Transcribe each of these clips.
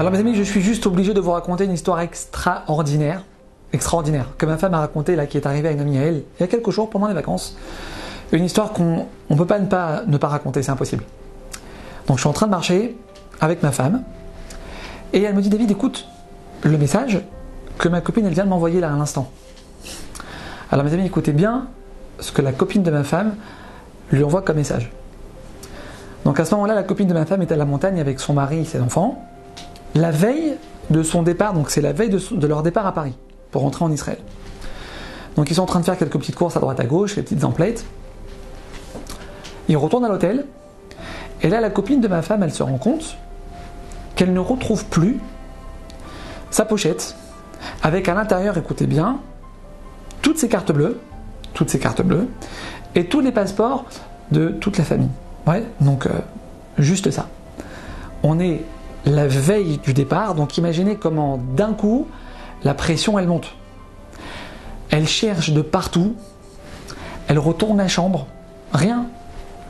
Alors mes amis, je suis juste obligé de vous raconter une histoire extraordinaire, que ma femme a racontée là, qui est arrivée à une amie à elle, il y a quelques jours pendant les vacances. Une histoire qu'on ne peut pas ne pas raconter, c'est impossible. Donc je suis en train de marcher avec ma femme, et elle me dit: David, écoute, le message que ma copine elle vient de m'envoyer là à l'instant. Alors mes amis, écoutez bien ce que la copine de ma femme lui envoie comme message. Donc à ce moment-là, la copine de ma femme est à la montagne avec son mari et ses enfants, la veille de son départ, donc c'est la veille de leur départ à Paris, pour rentrer en Israël. Donc ils sont en train de faire quelques petites courses à droite à gauche, les petites emplettes. Ils retournent à l'hôtel, et là la copine de ma femme, elle se rend compte qu'elle ne retrouve plus sa pochette, avec à l'intérieur, écoutez bien, toutes ces cartes bleues, et tous les passeports de toute la famille. Ouais, donc juste ça. On est la veille du départ, donc imaginez comment d'un coup, la pression elle monte. Elle cherche de partout, elle retourne la chambre, rien.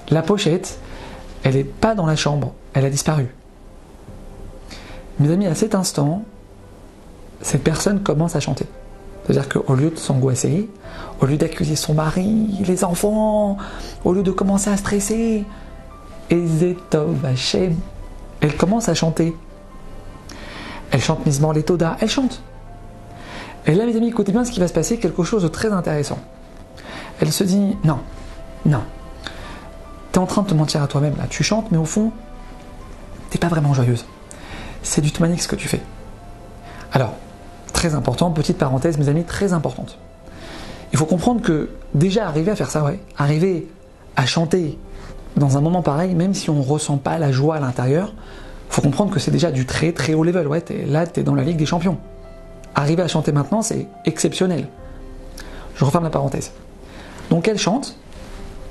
La pochette, elle n'est pas dans la chambre, elle a disparu. Mes amis, à cet instant, cette personne commence à chanter. C'est-à-dire qu'au lieu de s'angoisser, au lieu d'accuser son mari, les enfants, au lieu de commencer à stresser, Ezetov Hashem, elle commence à chanter. Elle chante Mizmor Letoda, elle chante. Et là, mes amis, écoutez bien ce qui va se passer, quelque chose de très intéressant. Elle se dit: non, t'es en train de te mentir à toi-même, là, tu chantes, mais au fond, t'es pas vraiment joyeuse. C'est du Tmanik ce que tu fais. Alors, très important, petite parenthèse, mes amis, très importante. Il faut comprendre que déjà arriver à faire ça, arriver à chanter dans un moment pareil, même si on ne ressent pas la joie à l'intérieur, il faut comprendre que c'est déjà du très très haut level. Ouais, t'es dans la Ligue des Champions. Arriver à chanter maintenant, c'est exceptionnel. Je referme la parenthèse. Donc elle chante,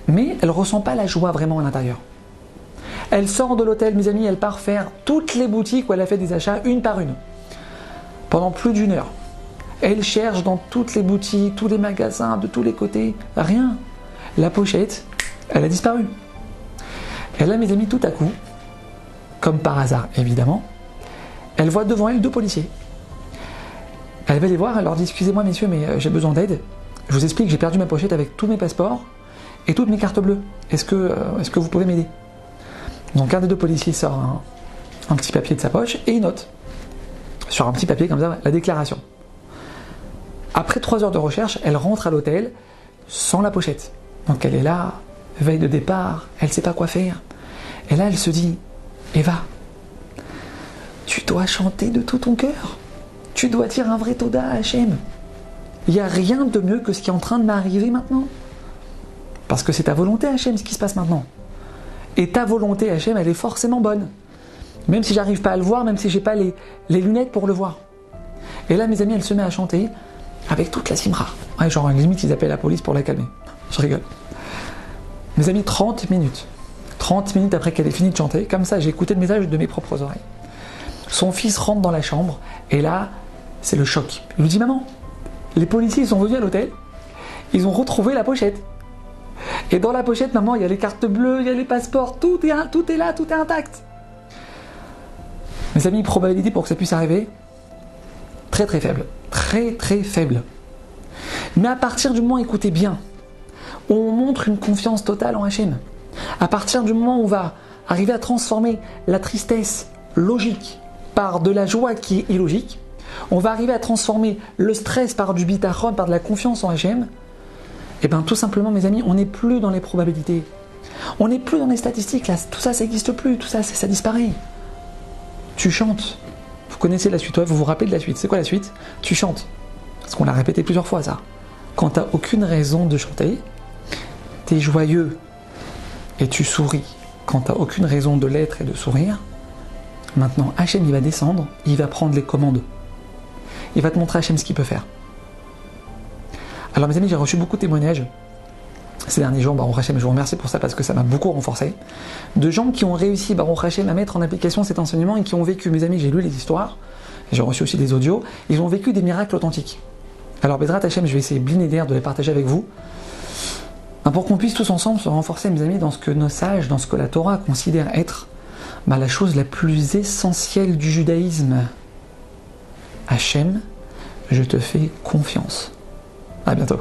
mais elle ne ressent pas la joie vraiment à l'intérieur. Elle sort de l'hôtel, mes amis, elle part faire toutes les boutiques où elle a fait des achats, une par une, pendant plus d'1 heure. Elle cherche dans toutes les boutiques, tous les magasins, de tous les côtés, rien. La pochette, elle a disparu. Et là, mes amis, tout à coup, comme par hasard évidemment, elle voit devant elle 2 policiers. Elle va les voir, elle leur dit: excusez-moi messieurs, mais j'ai besoin d'aide. Je vous explique, j'ai perdu ma pochette avec tous mes passeports et toutes mes cartes bleues. Est-ce que vous pouvez m'aider? Donc un des 2 policiers sort un petit papier de sa poche et il note sur un petit papier comme ça la déclaration. Après 3 heures de recherche, elle rentre à l'hôtel sans la pochette. Donc elle est là, veille de départ, elle ne sait pas quoi faire. Et là elle se dit: Eva, tu dois chanter de tout ton cœur. Tu dois dire un vrai Toda à Hachem. Il n'y a rien de mieux que ce qui est en train de m'arriver maintenant. Parce que c'est ta volonté Hachem ce qui se passe maintenant. Et ta volonté Hachem, elle est forcément bonne. Même si j'arrive pas à le voir, même si j'ai pas les lunettes pour le voir. Et là mes amis, elle se met à chanter avec toute la simra. Ouais, genre limite ils appellent la police pour la calmer. Je rigole. Mes amis, 30 minutes. 30 minutes après qu'elle ait fini de chanter, comme ça j'ai écouté le message de mes propres oreilles. Son fils rentre dans la chambre, et là, c'est le choc. Il lui dit: maman, les policiers ils sont venus à l'hôtel, ils ont retrouvé la pochette. Et dans la pochette, maman, il y a les cartes bleues, il y a les passeports, tout est là, tout est intact. Mes amis, probabilité pour que ça puisse arriver, très très faible. Très très faible. Mais à partir du moment, écoutez bien, on montre une confiance totale en Hachem. À partir du moment où on va arriver à transformer la tristesse logique par de la joie qui est illogique, on va arriver à transformer le stress par du bitachon, par de la confiance en Hachem, et bien tout simplement mes amis, on n'est plus dans les probabilités. On n'est plus dans les statistiques, là, tout ça, ça n'existe plus, tout ça, ça disparaît. Tu chantes. Vous connaissez la suite, ouais, vous vous rappelez de la suite. C'est quoi la suite? Tu chantes. Parce qu'on l'a répété plusieurs fois ça. Quand tu n'as aucune raison de chanter, tu es joyeux et tu souris. Quand tu n'as aucune raison de l'être et de sourire, maintenant Hachem il va descendre, il va prendre les commandes. Il va te montrer Hachem ce qu'il peut faire. Alors mes amis, j'ai reçu beaucoup de témoignages ces derniers jours, Baruch Hachem, je vous remercie pour ça parce que ça m'a beaucoup renforcé, de gens qui ont réussi, Baruch Hachem, à mettre en application cet enseignement et qui ont vécu, mes amis, j'ai lu les histoires, j'ai reçu aussi des audios, ils ont vécu des miracles authentiques. Alors Bezrat Hachem, je vais essayer de les partager avec vous, pour qu'on puisse tous ensemble se renforcer, mes amis, dans ce que nos sages, dans ce que la Torah considère être la chose la plus essentielle du judaïsme. Hachem, je te fais confiance. À bientôt.